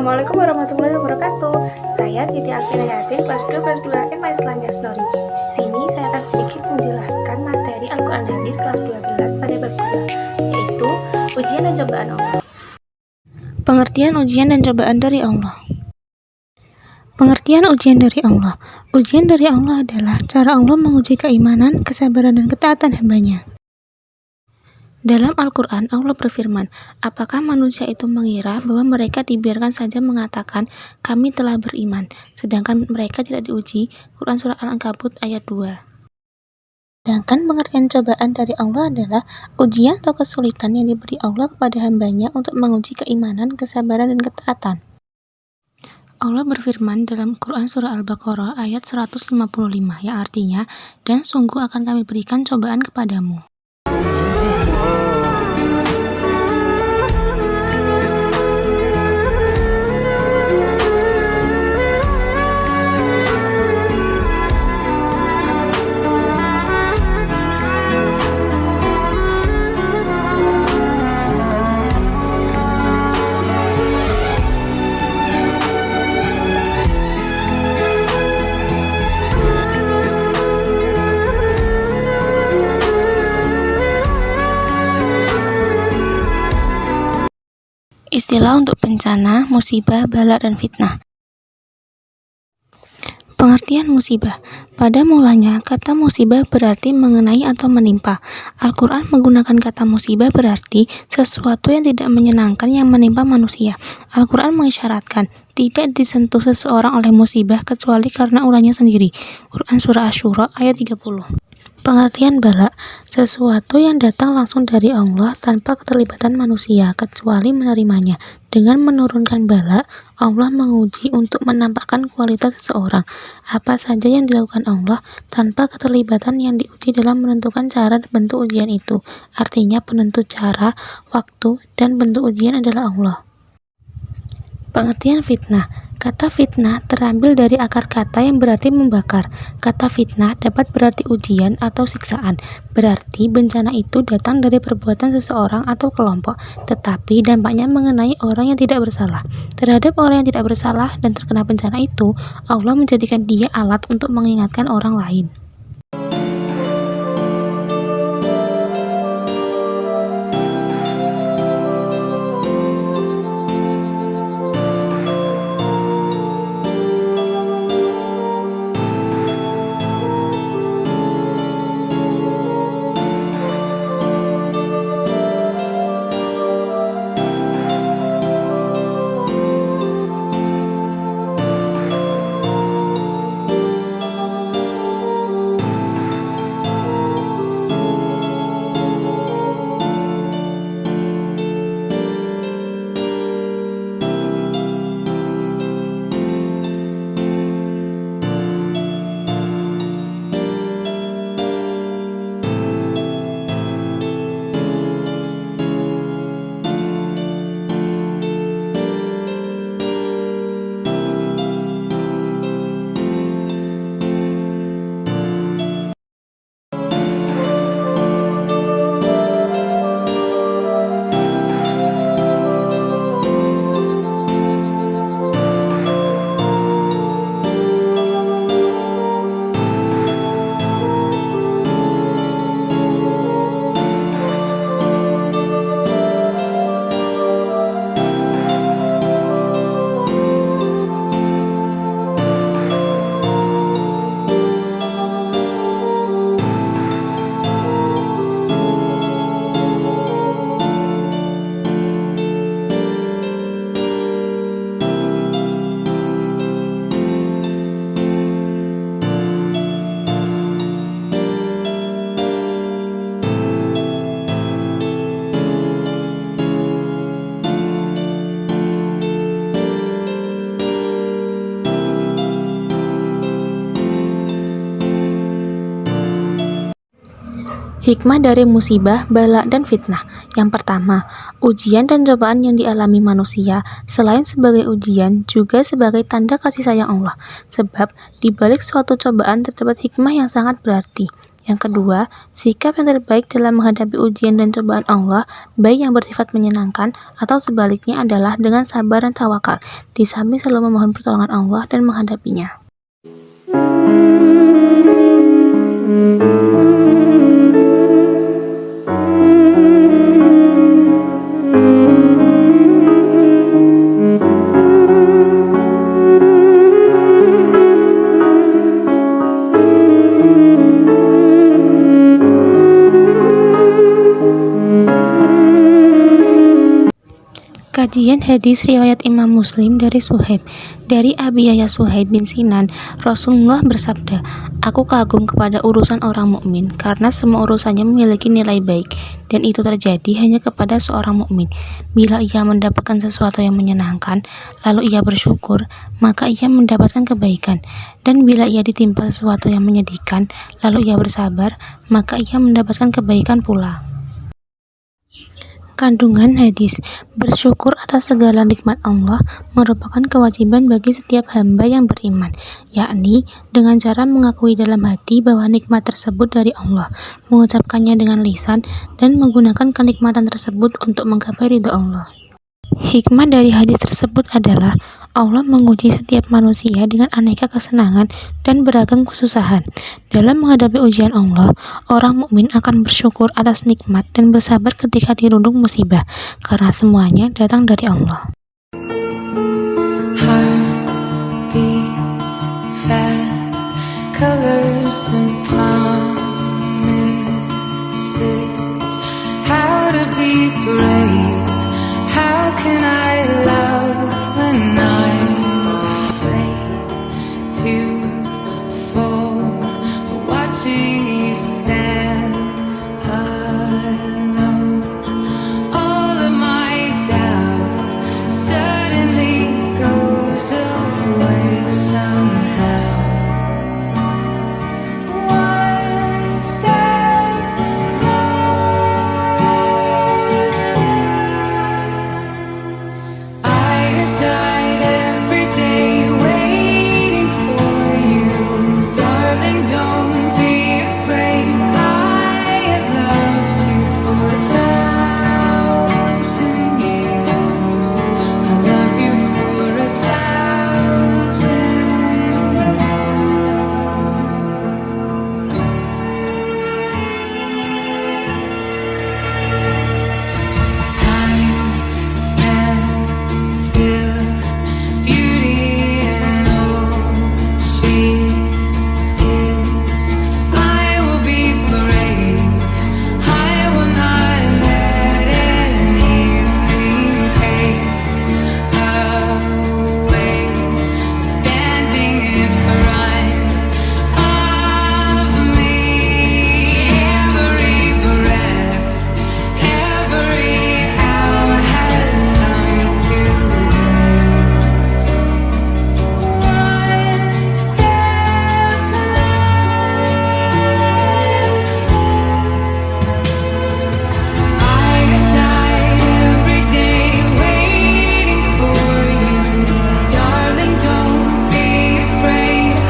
Assalamualaikum warahmatullahi wabarakatuh. Saya Siti Alfina Yatin, kelas 2 kelas 2 MA Islamiyah Senori. Di sini saya akan sedikit menjelaskan materi Al-Quran Hadis kelas 12 pada bab 2, yaitu ujian dan cobaan Allah. Pengertian ujian dan cobaan dari Allah. Pengertian ujian dari Allah. Ujian dari Allah adalah cara Allah menguji keimanan, kesabaran, dan ketaatan hambanya. Dalam Al-Quran, Allah berfirman, apakah manusia itu mengira bahwa mereka dibiarkan saja mengatakan, kami telah beriman, sedangkan mereka tidak diuji? Quran Surah Al-Ankabut ayat 2. Sedangkan pengertian cobaan dari Allah adalah ujian atau kesulitan yang diberi Allah kepada hambanya untuk menguji keimanan, kesabaran, dan ketaatan. Allah berfirman dalam Quran Surah Al-Baqarah ayat 155 yang artinya, dan sungguh akan kami berikan cobaan kepadamu. Istilah untuk bencana, musibah, bala, dan fitnah. Pengertian musibah. Pada mulanya, kata musibah berarti mengenai atau menimpa. Al-Quran menggunakan kata musibah berarti sesuatu yang tidak menyenangkan yang menimpa manusia. Al-Quran mengisyaratkan tidak disentuh seseorang oleh musibah kecuali karena ulahnya sendiri. Quran Surah Asy-Syura ayat 30. Pengertian bala, sesuatu yang datang langsung dari Allah tanpa keterlibatan manusia kecuali menerimanya. Dengan menurunkan bala, Allah menguji untuk menampakkan kualitas seseorang. Apa saja yang dilakukan Allah tanpa keterlibatan yang diuji dalam menentukan cara dan bentuk ujian itu. Artinya penentu cara, waktu, dan bentuk ujian adalah Allah. Pengertian fitnah. Kata fitnah terambil dari akar kata yang berarti membakar. Kata fitnah dapat berarti ujian atau siksaan. Berarti bencana itu datang dari perbuatan seseorang atau kelompok, tetapi dampaknya mengenai orang yang tidak bersalah. Terhadap orang yang tidak bersalah dan terkena bencana itu, Allah menjadikan dia alat untuk mengingatkan orang lain. Hikmah dari musibah, bala, dan fitnah. Yang pertama, ujian dan cobaan yang dialami manusia selain sebagai ujian juga sebagai tanda kasih sayang Allah. Sebab di balik suatu cobaan terdapat hikmah yang sangat berarti. Yang kedua, sikap yang terbaik dalam menghadapi ujian dan cobaan Allah, baik yang bersifat menyenangkan atau sebaliknya adalah dengan sabar dan tawakal, di samping selalu memohon pertolongan Allah dan menghadapinya. Kajian hadis riwayat Imam Muslim dari Suhaib. Dari Abi Yahya Suhaib bin Sinan, Rasulullah bersabda, "Aku kagum kepada urusan orang mukmin karena semua urusannya memiliki nilai baik, dan itu terjadi hanya kepada seorang mukmin. Bila ia mendapatkan sesuatu yang menyenangkan, lalu ia bersyukur, maka ia mendapatkan kebaikan. Dan bila ia ditimpa sesuatu yang menyedihkan, lalu ia bersabar, maka ia mendapatkan kebaikan pula." Kandungan hadis: bersyukur atas segala nikmat Allah merupakan kewajiban bagi setiap hamba yang beriman, yakni dengan cara mengakui dalam hati bahwa nikmat tersebut dari Allah, mengucapkannya dengan lisan, dan menggunakan kenikmatan tersebut untuk menggapai ridha Allah. Hikmah dari hadis tersebut adalah Allah menguji setiap manusia dengan aneka kesenangan dan beragam kesusahan. Dalam menghadapi ujian Allah, orang mukmin akan bersyukur atas nikmat dan bersabar ketika dirundung musibah, karena semuanya datang dari Allah. Heart beats fast, colors and promises. How to be brave? How can I love when I'm afraid to fall? But watching you stand alone, all of my doubt suddenly goes away somehow. One step closer. I have died every day waiting for you, darling. Don't be afraid. I have loved you for 1,000 years. I love you for 1,000 Time stands still, beauty and all she is. I will be brave. I will not let anything take away. Standing in front of me, every breath, every hour has come to this. One step closer. I have died every day waiting for you, darling. Don't be afraid. I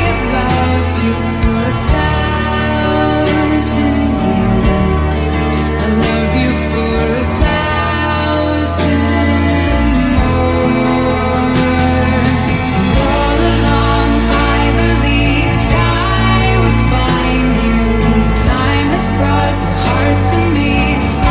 have loved you for 1,000 years. I love you for 1,000 more. And all along I believed I would find you. Time has brought your heart to me. I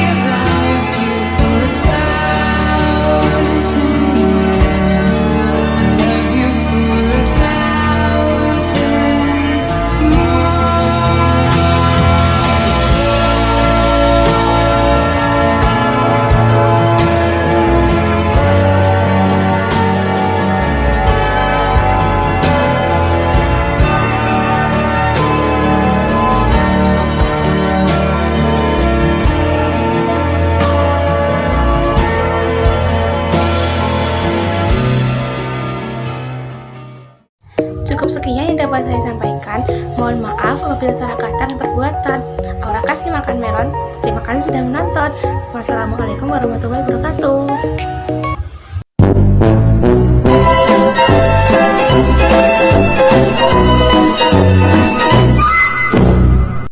have loved you for 1,000 years. I love you for 1,000 more. Cukup sekian yang dapat saya sampaikan. Mohon maaf apabila salah kata dan perbuatan. Aura kasih makan melon. Terima kasih sudah menonton. Wassalamualaikum warahmatullahi wabarakatuh.